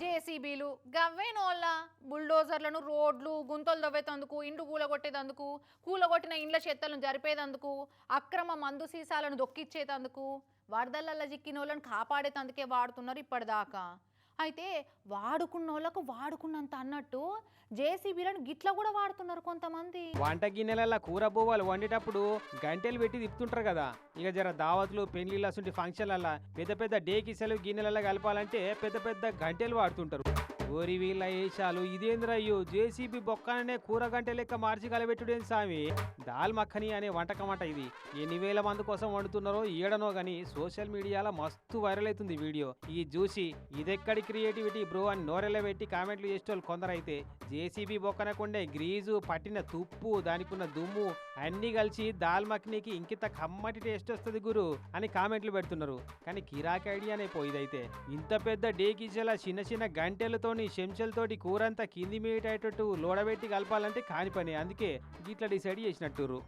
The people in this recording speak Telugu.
జేసీబీలు గవ్వేనోళ్ళ బుల్డోజర్లను రోడ్లు గుంతలు దవ్వేతందుకు ఇండ్లు కూలగొట్టేదందుకు కూలగొట్టిన ఇండ్ల చెత్తలను జరిపేదందుకు అక్రమ మందు సీసాలను దొక్కిచ్చేతందుకు వరదలల్ల చిక్కినోళ్ళను కాపాడేతందుకే వాడుతున్నారు ఇప్పటిదాకా. అయితే వాడుకున్నోళ్ళకు వాడుకున్నంత అన్నట్టు జేసీబీలను గిట్ల కూడా వాడుతున్నారు కొంతమంది. వంట గిన్నెలలో కూర బువ్వలు వండేటప్పుడు గంటెలు పెట్టి తిప్పుతుంటారు కదా. ఇక జర దావతులు పెళ్లిళ్ళ అసలు ఫంక్షన్లల్లో పెద్ద పెద్ద డేకిసలు గిన్నెలలో కలపాలంటే పెద్ద పెద్ద గంటెలు వాడుతుంటారు. ఓరి వీళ్ళ ఏషాలు ఇదేంద్రయ్యో జేసీబీ బొక్కననే కూర గంట లెక్క మార్చి కలబెట్టుడేం సామి. దాల్ మఖని అనే వంటకం అంట ఇది. ఎన్ని వేల మంది కోసం వండుతున్నారో ఏడనో గాని సోషల్ మీడియాలో మస్తు వైరల్ అవుతుంది వీడియో. ఈ చూసి ఇదెక్కడి క్రియేటివిటీ బ్రో అని నోరెల్ల పెట్టి కామెంట్లు చేసేటోళ్ళు కొందరైతే జేసీబీ బొక్కనకుండే గ్రీజు పట్టిన తుప్పు దానికున్న దుమ్ము అన్ని కలిసి దాల్ మఖనీకి ఇంకింత కమ్మటి టేస్ట్ వస్తుంది గురు అని కామెంట్లు పెడుతున్నారు. కానీ కిరాక్ ఐడియానే పోయిదైతే. ఇంత పెద్ద డేకిచెల చిన్న చిన్న గంటెలతో చెంచలతోటి కూరంతా కింది మీటేటట్టు లోడబెట్టి కలపాలంటే కాని పని. అందుకే గిట్లా డిసైడ్ చేసినట్టురు.